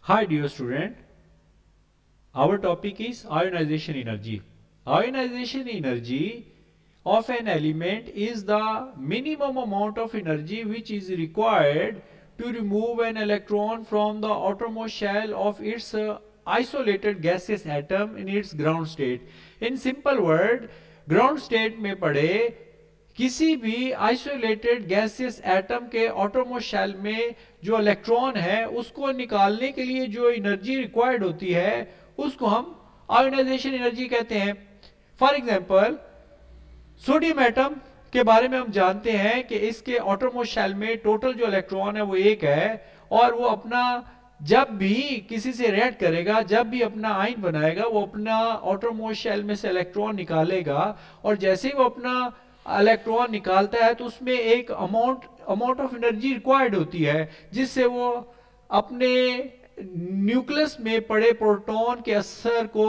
Hi dear student, our topic is ionization energy. Ionization energy of an element is the minimum amount of energy which is required to remove an electron from the outermost shell of its isolated gaseous atom in its ground state. In simple word, ground state में पड़े किसी भी isolated gaseous atom के outermost shell में जो electron है उसको निकालने के लिए जो एनर्जी रिक्वायर्ड होती है उसको हम आयोनाइजेशन एनर्जी कहते हैं. फॉर एग्जांपल, सोडियम एटम के बारे में हम जानते हैं कि इसके ऑटोमोस्ट शेल में टोटल जो इलेक्ट्रॉन है वो एक है और वो अपना जब भी किसी से रिएक्ट करेगा, जब भी अपना आयन बनाएगा, वो अपना ऑटोमोस्ट शेल में से इलेक्ट्रॉन निकालेगा और जैसे ही वो अपना इलेक्ट्रॉन निकालता है तो उसमें एक अमाउंट ऑफ एनर्जी रिक्वायर्ड होती है जिससे वो अपने न्यूक्लियस में पड़े प्रोटॉन के असर को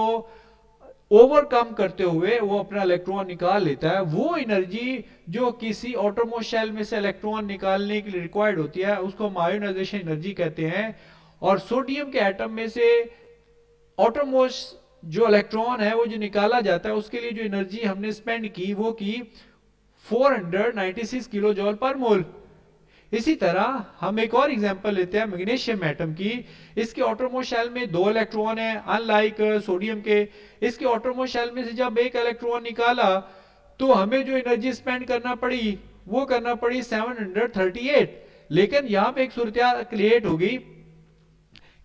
ओवरकम करते हुए वो अपना इलेक्ट्रॉन निकाल लेता है. वो एनर्जी जो किसी ऑटोमोस्ट शेल में से इलेक्ट्रॉन निकालने के लिए रिक्वायर्ड होती है उसको हम आयोनाइजेशन एनर्जी कहते हैं. और सोडियम के एटम में से ऑटोमोस्ट जो इलेक्ट्रॉन है वो जो निकाला जाता है उसके लिए जो एनर्जी हमने स्पेंड की वो की 496 किलो जॉल पर मोल. इसी तरह हम एक और एग्जांपल लेते हैं मैग्नीशियम एटम की. इसके ऑटोमोस्ट शेल में दो इलेक्ट्रॉन है, अनलाइक सोडियम के. इसके ऑटोमोस्ट शेल में से जब एक इलेक्ट्रॉन निकाला तो हमें जो एनर्जी स्पेंड करना पड़ी वो करना पड़ी 738. लेकिन यहां पे एक सूरत क्रिएट होगी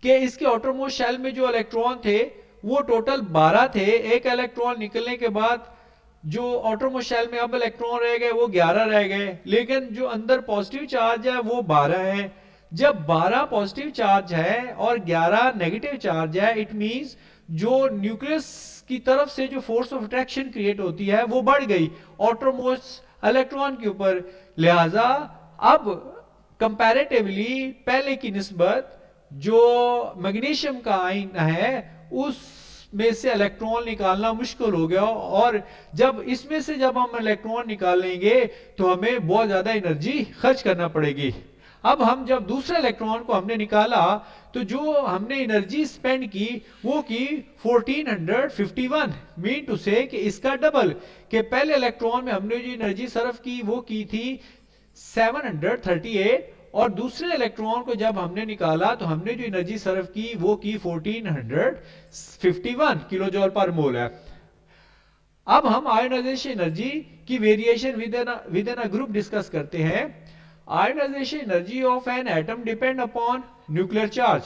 कि इसके ऑटोमोस्ट शेल में जो इलेक्ट्रॉन थे वो टोटल 12 थे. एक इलेक्ट्रॉन निकलने के बाद जो ऑटोमोस्ट शेल में अब इलेक्ट्रॉन रह गए वो 11 रह गए, लेकिन जो अंदर पॉजिटिव चार्ज है वो 12 है. जब 12 पॉजिटिव चार्ज है और 11 नेगेटिव चार्ज है, इट मींस जो न्यूक्लियस की तरफ से जो फोर्स ऑफ अट्रैक्शन क्रिएट होती है वो बढ़ गई ऑटोमोस्ट इलेक्ट्रॉन के ऊपर. लिहाजा अब कंपैरेटिवली पहले की निस्बत जो मैग्नीशियम का आयन है उस में से इलेक्ट्रॉन निकालना मुश्किल हो गया और जब इसमें से जब हम इलेक्ट्रॉन निकालेंगे तो हमें बहुत ज्यादा एनर्जी खर्च करना पड़ेगी. अब हम जब दूसरे इलेक्ट्रॉन को हमने निकाला तो जो हमने एनर्जी स्पेंड की वो की 1451. मीन टू से कि इसका डबल, कि पहले इलेक्ट्रॉन में हमने जो एनर्जी सर्व की वो की थी 738 और दूसरे इलेक्ट्रॉन को जब हमने निकाला तो हमने जो एनर्जी सर्व की वो की 1451 किलो जॉल पर मोल है. अब हम आयोनाइजेशन एनर्जी की variation within a group discuss करते हैं. Ionisation energy of an atom depend upon nuclear charge.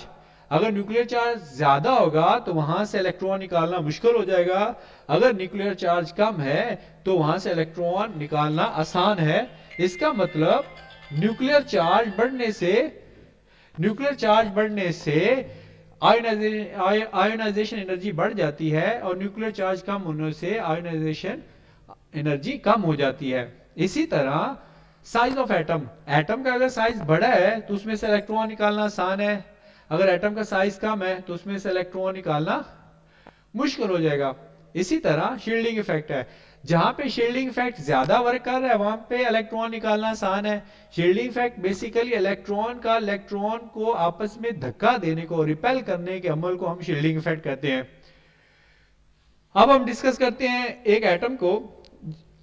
अगर न्यूक्लियर चार्ज ज्यादा होगा तो वहां से इलेक्ट्रॉन निकालना मुश्किल हो जाएगा. अगर न्यूक्लियर चार्ज कम है तो वहां से इलेक्ट्रॉन निकालना आसान है. इसका मतलब न्यूक्लियर चार्ज बढ़ने से आयोनाइजेशन एनर्जी बढ़ जाती है और न्यूक्लियर चार्ज कम होने से आयोनाइजेशन एनर्जी कम हो जाती है. इसी तरह साइज ऑफ एटम का अगर साइज बड़ा है तो उसमें से इलेक्ट्रॉन निकालना आसान है. अगर एटम का साइज कम है तो उसमें से इलेक्ट्रॉन निकालना मुश्किल हो जाएगा. इसी तरह शील्डिंग इफेक्ट है. जहां पे शील्डिंग इफेक्ट ज्यादा वर्क कर रहा है वहां पे इलेक्ट्रॉन निकालना आसान है. शील्डिंग इफेक्ट बेसिकली इलेक्ट्रॉन को आपस में धक्का देने को, रिपेल करने के अमल को हम शील्डिंग इफेक्ट कहते हैं. अब हम डिस्कस करते हैं एक एटम को.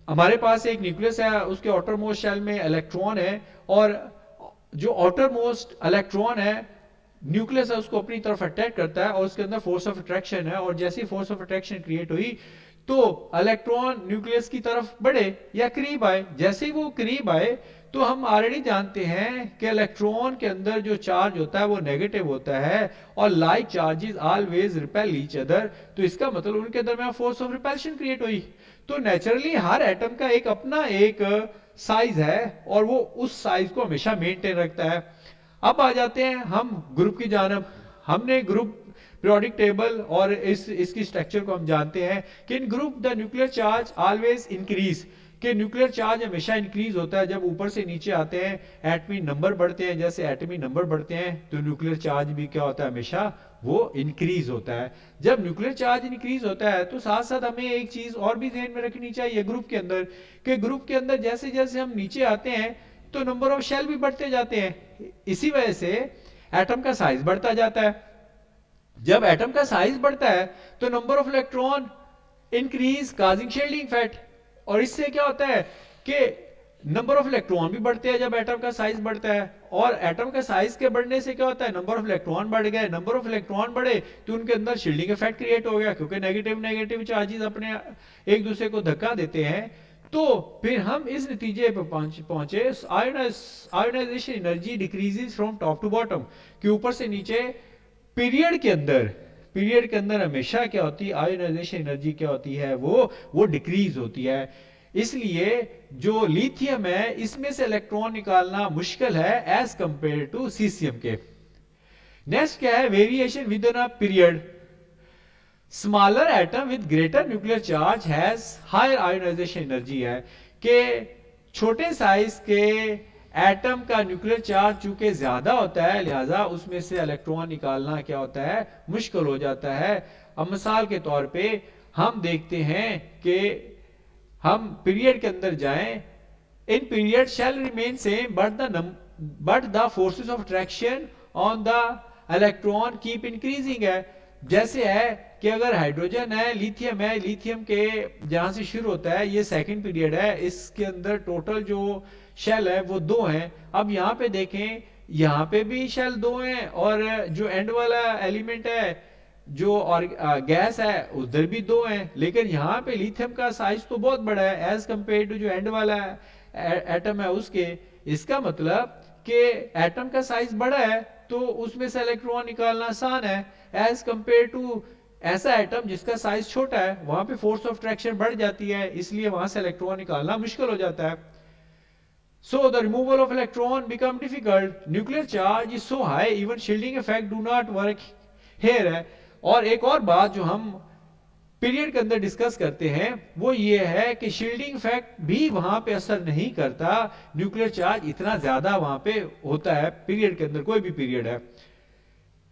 हमारे पास एक न्यूक्लियस है, उसके आउटरमोस्ट शेल में इलेक्ट्रॉन है और जो आउटरमोस्ट इलेक्ट्रॉन है न्यूक्लियस है उसको अपनी तरफ अट्रैक्ट करता है और उसके अंदर फोर्स ऑफ अट्रैक्शन है और जैसी फोर्स ऑफ अट्रैक्शन क्रिएट हुई तो इलेक्ट्रॉन न्यूक्लियस की तरफ बढ़े या करीब आए. जैसे ही वो करीब आए तो हम ऑलरेडी जानते हैं कि इलेक्ट्रॉन के अंदर जो चार्ज होता है वो नेगेटिव होता है और like charges always repel each other. तो इसका मतलब उनके दरमियान फोर्स ऑफ रिपल्शन क्रिएट हुई. तो नेचुरली हर एटम का एक अपना एक साइज है और वो उस साइज को हमेशा मेंटेन रखता है. अब आ जाते हैं हम ग्रुप की जानब. हमने ग्रुप पीरियोडिक टेबल और इसकी स्ट्रक्चर को हम जानते हैं कि in group the nuclear charge always increase, कि न्यूक्लियर चार्ज हमेशा इंक्रीज होता है जब ऊपर से नीचे आते हैं एटमी नंबर बढ़ते हैं. जैसे एटमी नंबर बढ़ते हैं तो न्यूक्लियर चार्ज भी क्या होता है, हमेशा वो इंक्रीज होता है. जब न्यूक्लियर चार्ज इंक्रीज होता है तो साथ साथ हमें एक चीज और भी ध्यान में रखनी चाहिए ग्रुप के अंदर, कि ग्रुप के अंदर जैसे जैसे हम नीचे आते हैं तो नंबर ऑफ शेल भी बढ़ते जाते हैं. इसी वजह से एटम का साइज बढ़ता जाता है. जब एटम का साइज बढ़ता है तो number of electron increase causing shielding effect, और इससे क्या होता है कि नंबर ऑफ इलेक्ट्रॉन भी बढ़ते हैं जब एटम का साइज बढ़ता है, और एटम का साइज के बढ़ने से क्या होता है, नंबर ऑफ इलेक्ट्रॉन बढ़ गए, नंबर ऑफ इलेक्ट्रॉन बढ़े तो उनके अंदर शील्डिंग इफेक्ट क्रिएट हो गया, क्योंकि नेगेटिव नेगेटिव चार्जेस अपने एक दूसरे को धक्का देते हैं। तो फिर हम इस नतीजे पर पहुंचे ionization energy decreases from top to bottom, कि ऊपर से नीचे पीरियड के अंदर हमेशा क्या होती है, आयोनाइजेशन एनर्जी क्या होती है, वो डिक्रीज होती है। इसलिए जो लिथियम है इसमें से इलेक्ट्रॉन निकालना मुश्किल है एज कंपेयर टू सीसियम के। नेक्स्ट क्या है, variation within a period. Smaller atom with greater nuclear charge has higher ionization energy, है कि छोटे साइज के एटम का न्यूक्लियर चार्ज चूंकि ज्यादा होता है, लिहाजा उसमें से इलेक्ट्रॉन निकालना क्या होता है, मुश्किल हो जाता है। अब मिसाल के तौर पे हम देखते हैं कि हम पीरियड के अंदर जाएं, in period shell remain same but the forces of attraction on the electron keep increasing, है। जैसे है कि अगर हाइड्रोजन है, लिथियम के जहां से शुरू होता है, ये सेकंड पीरियड है, इसके अंदर टोटल जो शेल है वो 2 हैं। अब यहाँ पे देखें, यहाँ पे भी शेल 2 हैं, और जो एंड वाला एलिमेंट है जो और गैस है उधर भी 2 हैं, लेकिन यहाँ पे लिथियम का साइज तो बहुत बड़ा है एज कंपेयर टू जो एंड वाला एटम है उसके। इसका मतलब कि एटम का साइज बड़ा है तो उसमें से इलेक्ट्रॉन निकालना आसान है एज कंपेयर टू ऐसा एटम जिसका साइज छोटा है, वहां पे फोर्स ऑफ अट्रैक्शन बढ़ जाती है, इसलिए वहां से इलेक्ट्रॉन निकालना मुश्किल हो जाता है। So the removal of electron become difficult. Nuclear charge is so high, even shielding effect do not work here, है। और एक और बात जो हम पीरियड के अंदर डिस्कस करते हैं वो ये है कि शील्डिंग इफेक्ट भी वहां पे असर नहीं करता, न्यूक्लियर चार्ज इतना ज्यादा वहां पे होता है पीरियड के अंदर, कोई भी पीरियड है।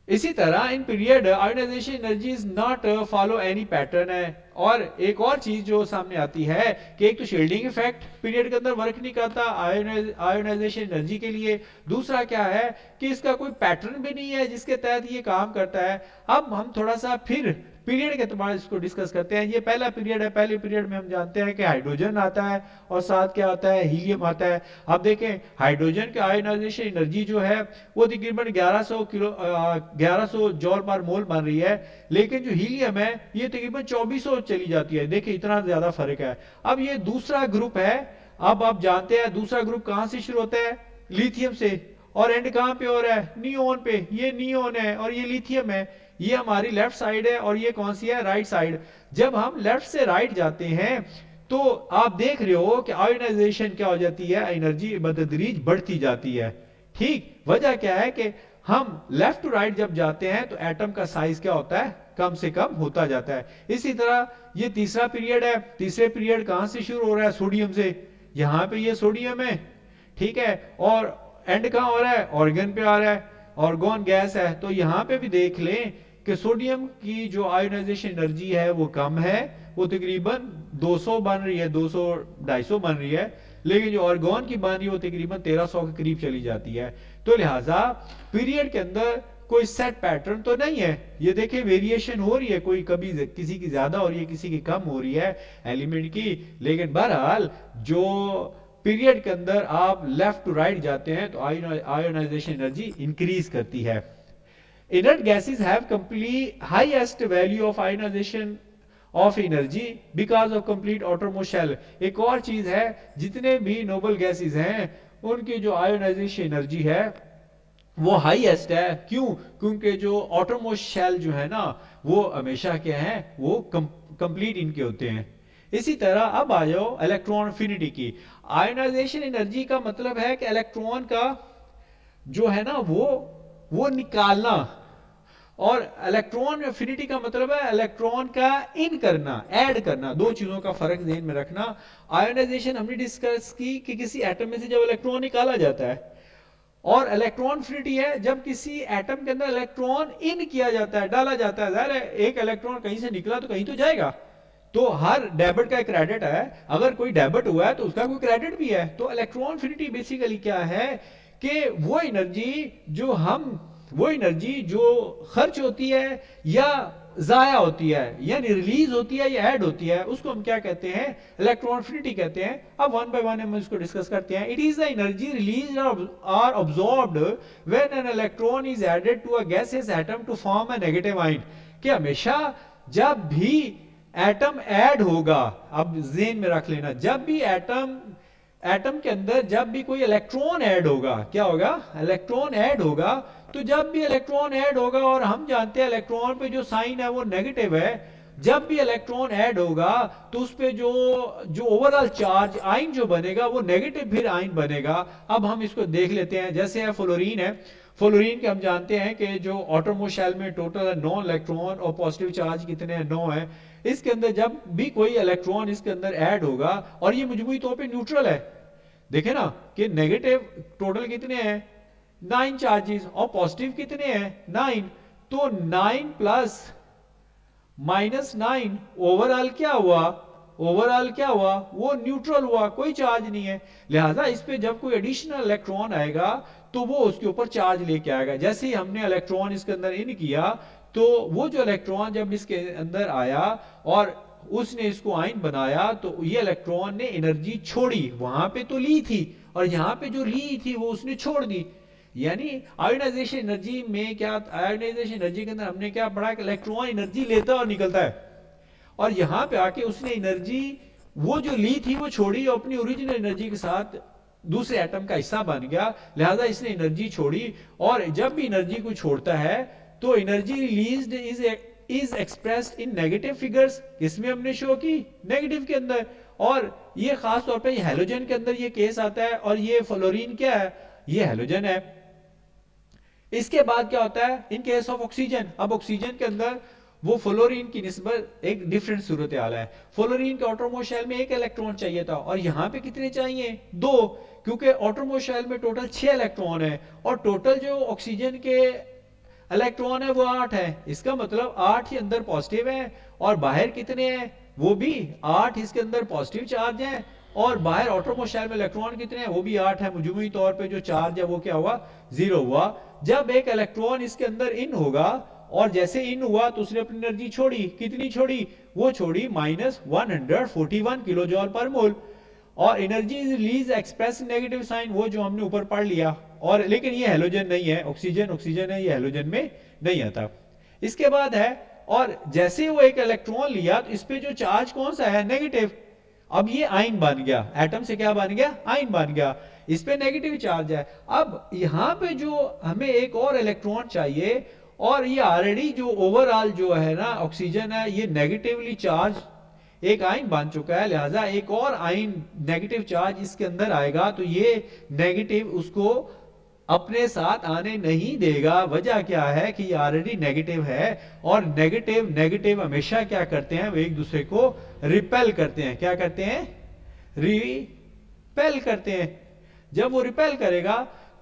इसी तरह in period ionization energy is not follow any pattern, है। और एक और चीज जो सामने आती है कि एक तो शील्डिंग इफेक्ट पीरियड के अंदर वर्क नहीं करता आयोनाइजेशन एनर्जी के लिए, दूसरा क्या है कि इसका कोई पैटर्न भी नहीं है जिसके तहत ये काम करता है। अब हम थोड़ा सा फिर पीरियड के एतबार इसको डिस्कस करते हैं। ये पहला पीरियड है, पहले पीरियड में हम जानते हैं कि हाइड्रोजन आता है और साथ क्या आता है, हीलियम आता है। अब देखें हाइड्रोजन के आयोनाइजेशन एनर्जी जो है वो तकरीबन 1100 जॉल पर मोल बन रही है, लेकिन जो हीलियम है ये तकरीबन 2400 चली जाती है। देखिए इतना ज्यादा फर्क है। अब ये दूसरा ग्रुप है, अब आप जानते हैं दूसरा ग्रुप कहां से शुरू होता है, लिथियम से, और एंड कहां पे हो रहा है, नियोन पे। ये नियोन है और ये लिथियम है, ये हमारी लेफ्ट साइड है और ये कौन सी है, राइट साइड। जब हम लेफ्ट से राइट जाते हैं तो आप देख रहे हो कि आयोनाइजेशन क्या हो जाती है, एनर्जी बतदरीज बढ़ती जाती है। ठीक, वजह क्या है कि हम लेफ्ट टू राइट जब जाते हैं तो एटम का साइज क्या होता है, कम से कम होता जाता है। इसी तरह ये तीसरा पीरियड है, तीसरे पीरियड कहां से शुरू हो रहा है, सोडियम से। यहां पे ये सोडियम है, ठीक है, और एंड कहां हो रहा है, ऑर्गन पे आ रहा है, ऑर्गन गैस है। तो यहां पे भी देख लें कि सोडियम की जो आयोनाइजेशन एनर्जी है वो कम है, वो तकरीबन 200 बन रही है, 200-250 बन रही है, लेकिन जो ऑर्गन की बन रही है वो तकरीबन 1300 के करीब चली जाती है। तो लिहाजा पीरियड के अंदर कोई सेट पैटर्न तो नहीं है, ये देखिए वेरिएशन हो रही है, कोई कभी किसी की ज्यादा हो रही है, किसी की कम हो रही है एलिमेंट की, लेकिन बहरहाल जो पीरियड के अंदर आप लेफ्ट टू राइट जाते हैं तो आयोनाइजेशन एनर्जी इंक्रीज करती है। Inert gases have complete highest value of ionization of energy because of complete outermost shell। एक और चीज है, जितने भी नोबल गैसेस हैं उनकी जो आयोनाइजेशन एनर्जी है वो हाईएस्ट है। क्यों? क्योंकि जो आउटरमोस्ट शेल जो है ना वो हमेशा क्या है, वो कंप्लीट इनके होते हैं। इसी तरह अब आ जाओ इलेक्ट्रॉन एफिनिटी की। आयोनाइजेशन एनर्जी का मतलब है कि इलेक्ट्रॉन का जो है ना वो निकालना, और इलेक्ट्रॉन एफिनिटी का मतलब है इलेक्ट्रॉन का इन करना, ऐड करना। दो चीजों का फर्क ध्यान में रखना। आयोनाइजेशन हमने डिस्कस की कि किसी एटम में से जब इलेक्ट्रॉन निकाला जाता है, और इलेक्ट्रॉन एफिनिटी है जब किसी एटम के अंदर इलेक्ट्रॉन इन किया जाता है, डाला जाता है। जाहिर है एक इलेक्ट्रॉन कहीं से निकला तो कहीं तो जाएगा, तो हर डेबिट का एक क्रेडिट है, अगर कोई डेबिट हुआ है तो उसका कोई क्रेडिट भी है। तो इलेक्ट्रॉन एफिनिटी बेसिकली क्या है कि वो एनर्जी जो हम वो एनर्जी जो खर्च होती है या जाया होती है, यानी रिलीज होती है या ऐड होती है, उसको हम क्या कहते हैं, इलेक्ट्रॉनफिनिटी कहते हैं। अब वन बाय वन हम इसको डिस्कस करते हैं। It is the energy release और absorbed when an electron is added to a gaseous atom to form a negative ion. कि हमेशा जब भी एटम ऐड होगा, अब जेन में रख लेना, जब भी एटम के अंदर जब भी कोई इलेक्ट्रॉन ऐड होगा, क्या होगा, इलेक्ट्रॉन ऐड होगा, तो जब भी इलेक्ट्रॉन ऐड होगा, और हम जानते हैं इलेक्ट्रॉन पे जो साइन है वो नेगेटिव है, जब भी इलेक्ट्रॉन ऐड होगा तो उस पे जो जो ओवरऑल चार्ज आयन जो बनेगा वो नेगेटिव फिर आयन बनेगा। अब हम इसको देख लेते हैं। जैसे है फ्लोरीन है, फ्लोरीन के हम जानते हैं कि जो ऑटोमोस्ट शेल में टोटल 9 इलेक्ट्रॉन और पॉजिटिव चार्ज कितने हैं, 9 है। इसके अंदर जब भी कोई इलेक्ट्रॉन इसके अंदर ऐड होगा, और ये मजमूई तौर पे न्यूट्रल है, देखे ना कि नेगेटिव टोटल कितने हैं, 9 चार्जेस, और पॉजिटिव कितने हैं, 9। तो 9 प्लस -9 ओवरऑल क्या हुआ, ओवरऑल क्या हुआ, वो न्यूट्रल हुआ, कोई चार्ज नहीं है। लिहाजा इस पे जब कोई एडिशनल इलेक्ट्रॉन आएगा तो वो उसके ऊपर चार्ज लेके आएगा। जैसे ही हमने इलेक्ट्रॉन इसके अंदर इन किया, तो वो जो इलेक्ट्रॉन जब इसके अंदर आया और उसने इसको आयन बनाया, तो ये इलेक्ट्रॉन ने एनर्जी छोड़ी, वहां पे तो ली थी, और यहां पे जो ली थी वो उसने छोड़ दी। यानी आयोनाइजेशन एनर्जी में क्या, आयोनाइजेशन एनर्जी के अंदर हमने क्या पढ़ा कि इलेक्ट्रॉन एनर्जी लेता और निकलता है, और यहां पे आके उसने एनर्जी वो जो ली थी वो छोड़ी, और अपनी ओरिजिनल एनर्जी के साथ दूसरे एटम का हिस्सा बन गया। लिहाजा इसने एनर्जी छोड़ी, और जब भी एनर्जी को छोड़ता है तो energy released is expressed in negative figures. इसमें हमने शो की नेगेटिव के अंदर, और ये खास तौर पे हेलोजन के अंदर ये केस आता है, और ये फ्लोरीन क्या है, ये हेलोजन है। इसके बाद क्या होता है इन केस ऑफ ऑक्सीजन। अब ऑक्सीजन के अंदर वो फ्लोरीन की निस्बत एक डिफरेंट सूरत हाल है। फ्लोरीन के ऑटोमोस्ट शेल में एक इलेक्ट्रॉन चाहिए था, और यहां पे कितने चाहिए, 2, क्योंकि ऑटोमोस्ट शेल में टोटल 6 इलेक्ट्रॉन है, और टोटल जो ऑक्सीजन के इलेक्ट्रॉन है वो 8 है। इसका मतलब 8 ही अंदर पॉजिटिव है, और बाहर कितने हैं, वो भी 8 इसके अंदर पॉजिटिव चार्ज है, और बाहर ऑटोमोस्ट शेल में इलेक्ट्रॉन कितने हैं, वो भी 8 है। मजमूई तौर पे जो चार्ज है वो क्या हुआ, 0 हुआ। जब एक इलेक्ट्रॉन इसके अंदर इन होगा, और जैसे इन हुआ तो उसने अपनी एनर्जी छोड़ी, कितनी छोड़ी, वो छोड़ी -141 किलो जॉल पर मोल। और energy is release express negative sign, वो जो हमने ऊपर पढ़ लिया। और लेकिन ये हेलोजन नहीं है, ऑक्सीजन ऑक्सीजन है, ये हेलोजन में नहीं आता। इसके बाद है, और जैसे वो एक इलेक्ट्रॉन लिया तो इस पे जो चार्ज कौन सा है, नेगेटिव। अब ये आयन बन गया, एटम से क्या बन गया, आयन बन गया, इस पे नेगेटिव चार्ज है। अब यहां पे जो हमें एक और इलेक्ट्रॉन चाहिए, और ये ऑलरेडी जो ओवरऑल जो है ना ऑक्सीजन है, ये नेगेटिवली चार्ज एक आयन बन चुका है। लिहाजा एक और आयन नेगेटिव चार्ज इसके अंदर आएगा, तो ये नेगेटिव उसको अपने साथ आने नहीं देगा। वजह क्या है कि ये ऑलरेडी नेगेटिव है, और नेगेटिव नेगेटिव हमेशा क्या करते हैं, वो एक दूसरे को रिपेल करते हैं। क्या करते हैं, रिपेल करते हैं। जब वो रिपेल करेगा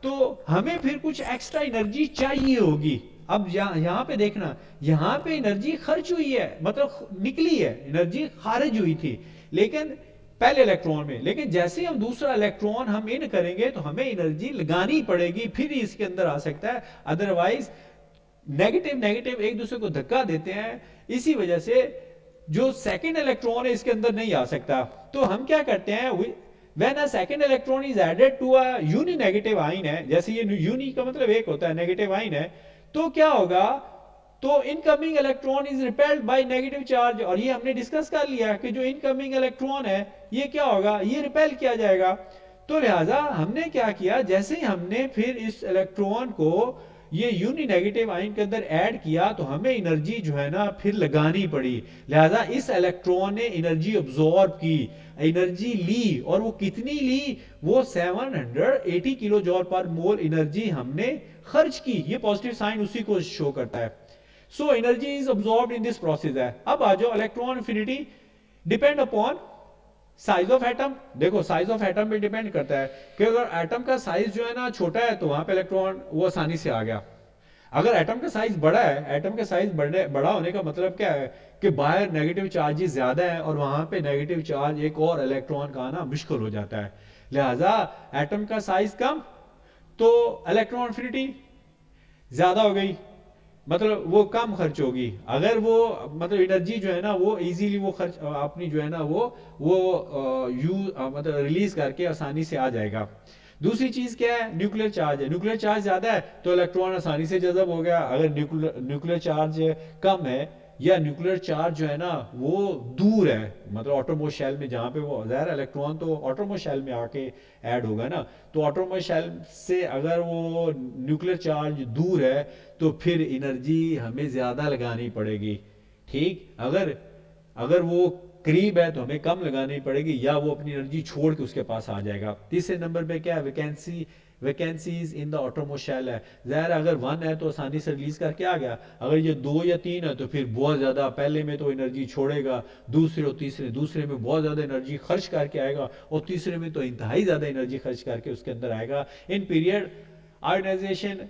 तो हमें फिर कुछ एक्स्ट्रा एनर्जी चाहिए होगी। अब यहां पे देखना, यहां पे एनर्जी खर्च हुई है, मतलब निकली है, एनर्जी खारिज हुई थी लेकिन पहले इलेक्ट्रॉन में, लेकिन जैसे हम दूसरा इलेक्ट्रॉन हम इन करेंगे तो हमें एनर्जी लगानी पड़ेगी, फिर ही इसके अंदर आ सकता है। अदरवाइज नेगेटिव नेगेटिव एक दूसरे को धक्का देते हैं, इसी वजह से जो सेकंड इलेक्ट्रॉन है इसके अंदर नहीं आ सकता। तो हम क्या करते हैं, when a second electron is added to a uninegative ion है, जैसे ये यूनि का मतलब एक होता है, नेगेटिव आयन है, तो क्या होगा, तो incoming electron is repelled by negative charge. और ये हमने डिस्कस कर लिया कि जो इनकमिंग इलेक्ट्रॉन है ये क्या होगा, ये रिपेल किया जाएगा। तो लिहाजा हमने क्या किया, जैसे ही हमने फिर इस इलेक्ट्रॉन को ये यूनि नेगेटिव आयन के अंदर ऐड किया तो हमें एनर्जी जो है ना फिर लगानी पड़ी। लिहाजा इस इलेक्ट्रॉन ने एनर्जी अब्सॉर्ब की, एनर्जी ली, और वो कितनी ली, वो 780 किलो जॉल पर मोल एनर्जी हमने खर्च की। ये पॉजिटिव साइन उसी को शो करता है। So energy is absorbed in this process है। अब आ जाओ electron affinity depend upon size of atom. देखो साइज ऑफ एटम पे डिपेंड करता है कि अगर एटम का साइज जो है ना छोटा है तो वहां पे इलेक्ट्रॉन वो आसानी से आ गया। अगर एटम का साइज बड़ा है, एटम का साइज बड़ा होने का मतलब क्या है कि बाहर नेगेटिव चार्जेस ज्यादा है और वहां पे नेगेटिव चार्ज एक और इलेक्ट्रॉन का आना मुश्किल हो जाता है। लिहाजा एटम का साइज कम तो इलेक्ट्रॉन एफिनिटी ज्यादा हो गई, मतलब वो कम खर्च होगी। अगर वो मतलब एनर्जी जो है ना वो इजीली वो खर्च अपनी जो है ना वो मतलब रिलीज करके आसानी से आ जाएगा। दूसरी चीज क्या है, न्यूक्लियर चार्ज है। न्यूक्लियर चार्ज ज्यादा है तो इलेक्ट्रॉन आसानी से जज़ब हो गया। अगर न्यूक्लियर न्यूक्लियर चार्ज कम है या न्यूक्लियर चार्ज जो है ना वो दूर है, मतलब ऑटोमोस्ट शेल में जहाँ पे वो ज़ाहिर इलेक्ट्रॉन तो ऑटोमोस्ट शेल में आके ऐड होगा ना, तो ऑटोमोस्ट शेल से अगर वो न्यूक्लियर चार्ज दूर है तो फिर एनर्जी हमें ज़्यादा लगानी पड़ेगी। ठीक, अगर अगर वो करीब है तो हमें कम लगानी पड़ेगी या वो अपनी एनर्जी छोड़ के उसके पास आ जाएगा। तीसरे नंबर पे क्या है, वैकेंसीज इन द ऑटोमोशेल है। ज़ाहिर है अगर वन है तो आसानी से रिलीज करके आ गया, अगर ये दो या तीन है तो फिर बहुत ज़्यादा पहले में तो एनर्जी छोड़ेगा, दूसरे और दूसरे में बहुत ज़्यादा एनर्जी खर्च करके आएगा और तीसरे में तो इंतहाई ज़्यादा एनर्जी खर्च करके उसके अंदर आएगा। In period ionization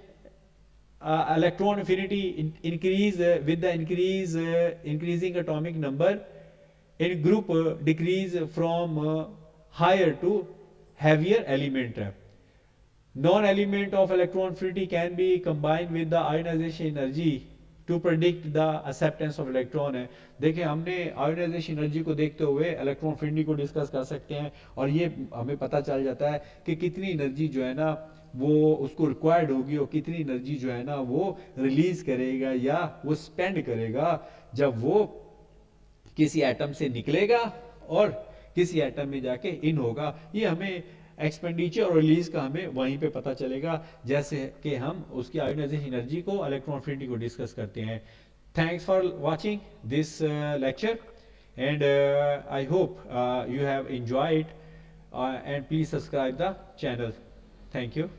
electron affinity increase with the increasing atomic number in group decrease from higher to heavier element. Non-element of electron affinity can be combined with the ionization energy to predict the acceptance of electron है। देखिए हमने ionisation energy को देखते हुए electron affinity को discuss कर सकते हैं और ये हमें पता चल जाता है कि कितनी एनर्जी जो है ना वो उसको रिक्वायर्ड होगी और कितनी एनर्जी जो है ना वो रिलीज करेगा या वो स्पेंड करेगा जब वो किसी एटम से निकलेगा और किसी एटम में जाके इन होगा। ये हमें एक्सपेंडिचर और रिलीज का हमें वहीं पे पता चलेगा जैसे कि हम उसकी आयोनाइजेशन एनर्जी को इलेक्ट्रॉन अफिनिटी को डिस्कस करते हैं। Thanks for watching this lecture and I hope you have enjoyed and please subscribe the channel. Thank you.